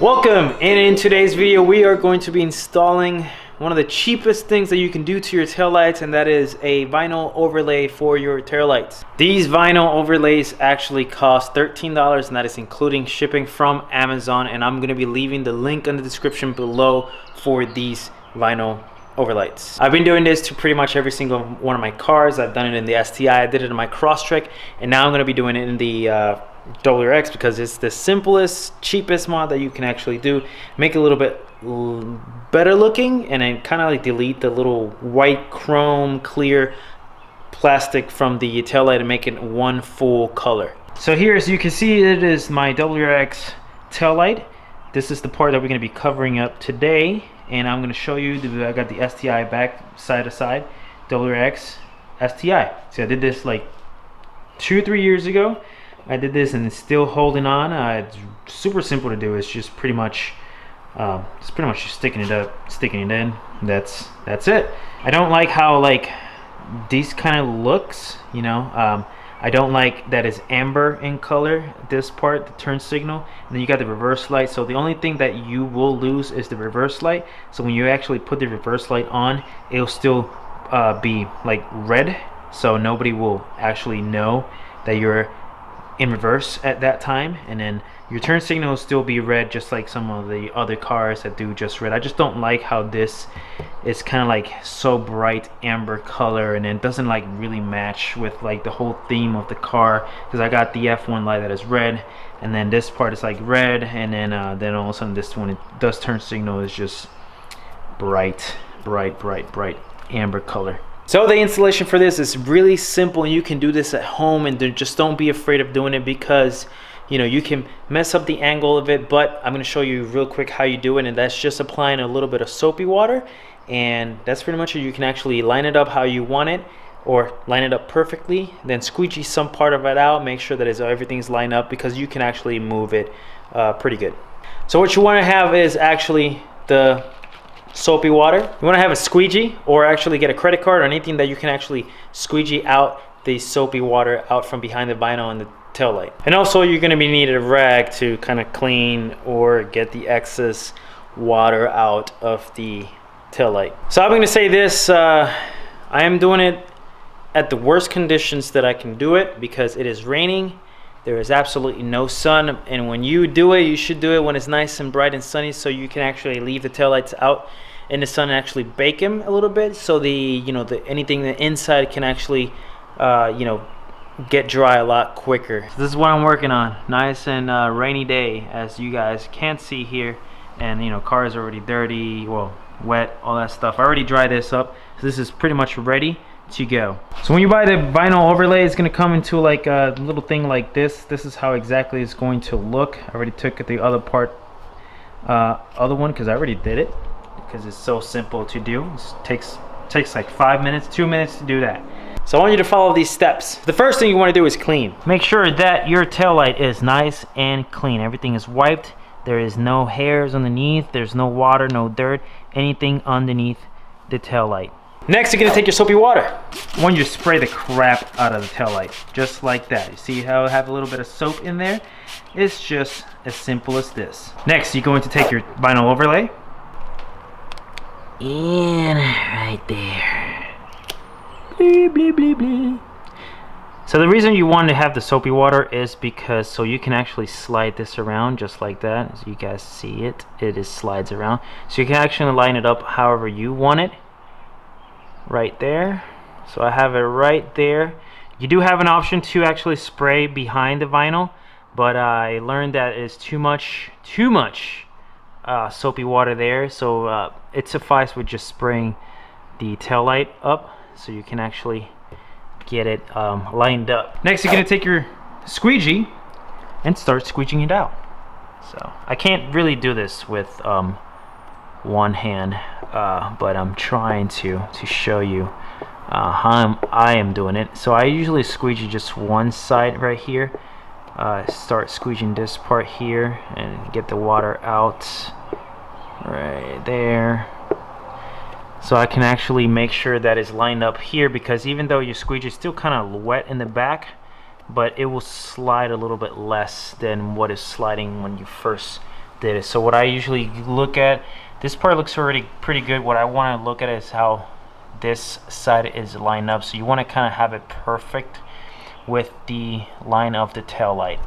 Welcome, and in today's video we are going to be installing one of the cheapest things that you can do to your taillights, and that is a vinyl overlay for your taillights. These vinyl overlays actually cost $13, and that is including shipping from Amazon, and I'm going to be leaving the link in the description below for these vinyl overlights. I've been doing this to pretty much every single one of my cars. I've done it in the STI, I did it in my Crosstrek, and now I'm going to be doing it in the WRX because it's the simplest, cheapest mod that you can actually do. Make it a little bit better looking, and then kind of like delete the little white chrome clear plastic from the taillight and make it one full color. So here, as you can see, it is my WRX taillight. This is the part that we're going to be covering up today, and I'm going to show you I got the STI back side to side WRX STI. So I did this like 2-3 years ago. I did this and it's still holding on. It's super simple to do. It's just pretty much just sticking it up, sticking it in. That's it. I don't like how like these kind of looks, you know. I don't like that it's amber in color, this part, the turn signal, and then you got the reverse light. So the only thing that you will lose is the reverse light. So when you actually put the reverse light on, it'll still be like red, so nobody will actually know that you're in reverse at that time, and then your turn signal will still be red, just like some of the other cars that do just red. I just don't like how this is kind of like so bright amber color, and it doesn't like really match with like the whole theme of the car, because I got the F1 light that is red, and then this part is like red, and then all of a sudden this one, it does turn signal is just bright amber color. So the installation for this is really simple, and you can do this at home, and just don't be afraid of doing it, because you know you can mess up the angle of it. But I'm going to show you real quick how you do it, and that's just applying a little bit of soapy water, and that's pretty much it. You can actually line it up how you want it, or line it up perfectly, then squeegee some part of it out, make sure that everything's lined up, because you can actually move it pretty good. So what you want to have is actually the soapy water. You want to have a squeegee, or actually get a credit card or anything that you can actually squeegee out the soapy water out from behind the vinyl and the tail light. And also you're going to be needing a rag to kind of clean or get the excess water out of the tail light. So I'm going to say this, I am doing it at the worst conditions that I can do it, because it is raining. There is absolutely no sun, and when you do it, you should do it when it's nice and bright and sunny, so you can actually leave the taillights out in the sun and actually bake them a little bit, so anything the inside can actually get dry a lot quicker. So this is what I'm working on. Nice and rainy day, as you guys can't see here, and car is already dirty, well, wet, all that stuff. I already dried this up, so this is pretty much ready to go. So when you buy the vinyl overlay, it's going to come into like a little thing like this. This is how exactly it's going to look. I already took the other part, other one, because I already did it, because it's so simple to do. It takes like 5 minutes, 2 minutes to do that. So I want you to follow these steps. The first thing you want to do is clean. Make sure that your taillight is nice and clean. Everything is wiped. There is no hairs underneath. There's no water, no dirt, anything underneath the taillight. Next, you're going to take your soapy water. I want you to spray the crap out of the taillight, just like that. You see how I have a little bit of soap in there? It's just as simple as this. Next, you're going to take your vinyl overlay. And right there. Blee, blee, blee, blee. So the reason you want to have the soapy water is because so you can actually slide this around just like that. As you guys see it, slides around. So you can actually line it up however you want it. Right there. So I have it right there. You do have an option to actually spray behind the vinyl, but I learned that it's too much soapy water there, so it suffices with just spraying the tail light up, so you can actually get it lined up. Next, you're going to take your squeegee and start squeegeeing it out. So I can't really do this with one hand, but I'm trying to show you how I am doing it. So I usually squeegee just one side right here. Start squeegeeing this part here and get the water out right there, so I can actually make sure that it's lined up here, because even though your squeegee is still kind of wet in the back, but it will slide a little bit less than what is sliding when you first did it. So what I usually look at, this part looks already pretty good. What I want to look at is how this side is lined up. So you want to kind of have it perfect with the line of the tail light.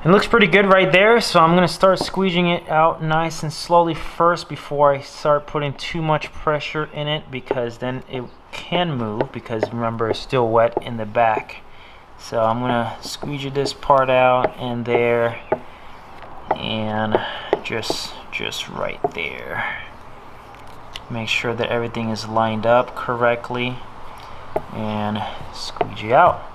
It looks pretty good right there, so I'm going to start squeezing it out nice and slowly first before I start putting too much pressure in it, because then it can move, because remember it's still wet in the back. So I'm going to squeegee this part out and there, and just right there. Make sure that everything is lined up correctly and squeegee out.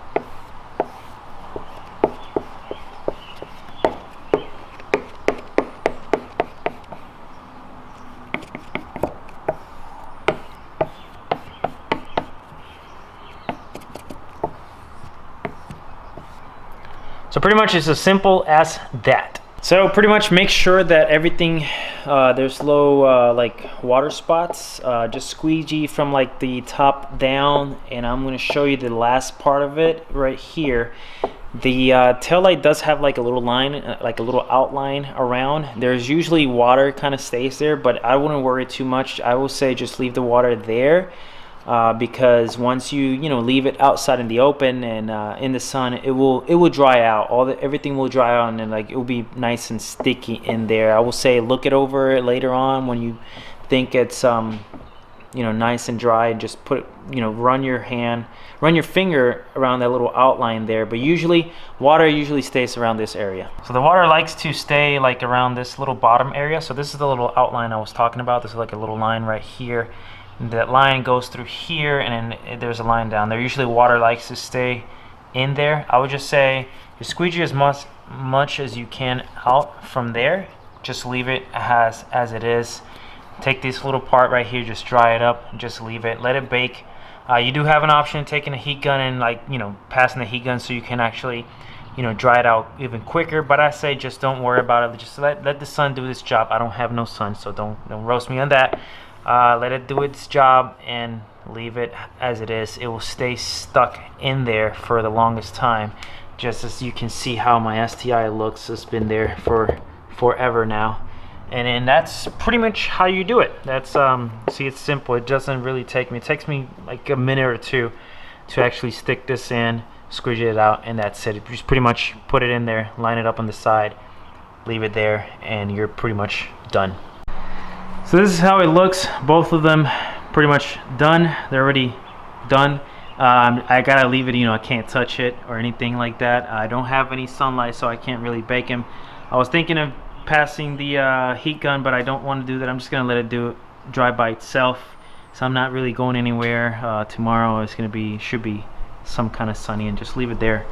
So pretty much it's as simple as that. So pretty much make sure that everything, there's low like water spots. Just squeegee from like the top down, and I'm going to show you the last part of it right here. The tail light does have like a little line, like a little outline around. There's usually water kind of stays there, but I wouldn't worry too much. I will say just leave the water there. Because once you leave it outside in the open and in the sun, it will dry out. Everything will dry out, and then like it will be nice and sticky in there. I will say look it over later on when you think it's nice and dry, and just put run your finger around that little outline there. But usually water usually stays around this area. So the water likes to stay like around this little bottom area. So this is the little outline I was talking about. This is like a little line right here. That line goes through here, and then there's a line down there. Usually water likes to stay in there. I would just say just squeegee as much as you can out from there. Just leave it as it is. Take this little part right here, just dry it up, just leave it, let it bake. You do have an option of taking a heat gun and passing the heat gun so you can actually dry it out even quicker. But I say just don't worry about it. Just let the sun do this job. I don't have no sun, so don't roast me on that. Let it do its job and leave it as it is. It will stay stuck in there for the longest time. Just as you can see how my STI looks, it's been there for forever now. And then that's pretty much how you do it. That's see, it's simple. It doesn't really take me. It takes me like a minute or two to actually stick this in, squeeze it out, and that's it. You just pretty much put it in there, line it up on the side, leave it there, and you're pretty much done. So this is how it looks. Both of them pretty much done. They're already done. I gotta leave it, I can't touch it or anything like that. I don't have any sunlight, so I can't really bake them. I was thinking of passing the heat gun, but I don't want to do that. I'm just gonna let it dry by itself. So I'm not really going anywhere. Tomorrow it's should be some kind of sunny, and just leave it there.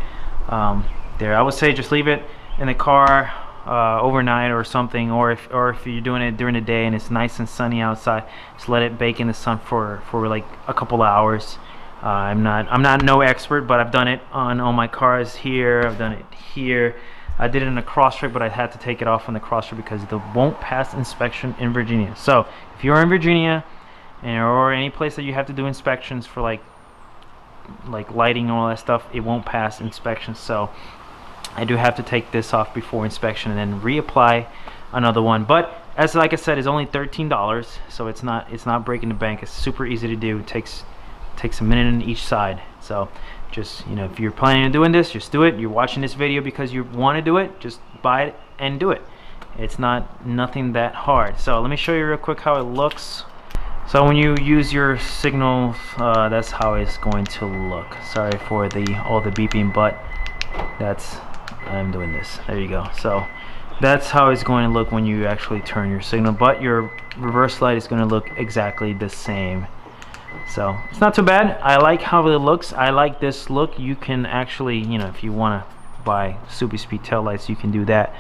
I would say just leave it in the car overnight or something, or if you're doing it during the day and it's nice and sunny outside, just let it bake in the sun for like a couple of hours. I'm not no expert, but I've done it on all my cars here. I've done it here. I did it in a Crosstrek, but I had to take it off on the Crosstrek because it won't pass inspection in Virginia. So if you're in Virginia or any place that you have to do inspections for like lighting and all that stuff, it won't pass inspection. So I do have to take this off before inspection and then reapply another one. But like I said, it's only $13, so it's not breaking the bank. It's super easy to do. It takes a minute on each side. So just if you're planning on doing this, just do it. You're watching this video because you want to do it, just buy it and do it. It's nothing that hard. So let me show you real quick how it looks. So when you use your signals, that's how it's going to look. Sorry for all the beeping, but I'm doing this. There you go. So that's how it's going to look when you actually turn your signal, but your reverse light is going to look exactly the same. So it's not too bad. I like how it looks. I like this look. You can actually, if you want to buy super speed taillights, you can do that.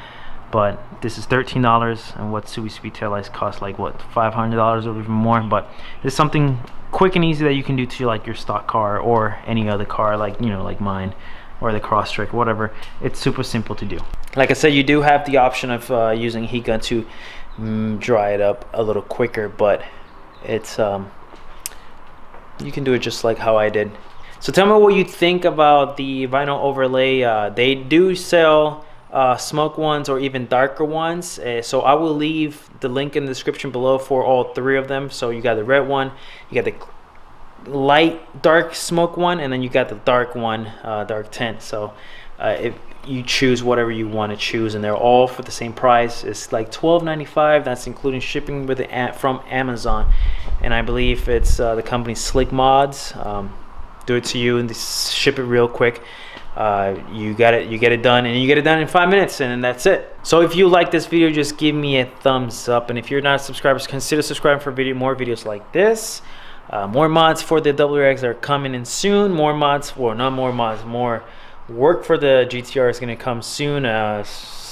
But this is $13, and what super speed taillights cost like what, $500 or even more. But it's something quick and easy that you can do to like your stock car or any other car, like like mine or the Crosstrek, whatever. It's super simple to do. Like I said, you do have the option of using heat gun to dry it up a little quicker, but it's you can do it just like how I did. So tell me what you think about the vinyl overlay. They do sell smoke ones or even darker ones, so I will leave the link in the description below for all three of them. So you got the red one, you got the light dark smoke one, and then you got the dark one, dark tint. So if you choose whatever you want to choose, and they're all for the same price. It's like $12.95. That's including shipping with it from Amazon, and I believe it's the company Slick Mods. Do it to you and ship it real quick. You get it done, and you get it done in 5 minutes, and that's it. So if you like this video, just give me a thumbs up, and if you're not a subscriber, consider subscribing for more videos like this. More mods for the WRX are coming in soon. More mods, or not more mods, more work for the GTR is going to come soon.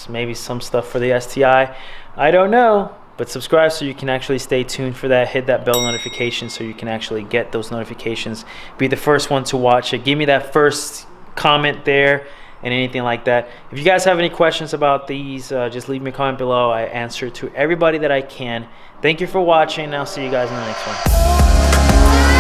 Maybe some stuff for the STI, I don't know. But subscribe so you can actually stay tuned for that. Hit that bell notification so you can actually get those notifications, be the first one to watch it. Give me that first comment there and anything like that. If you guys have any questions about these, just leave me a comment below. I answer to everybody that I can. Thank you for watching. I'll see you guys in the next one.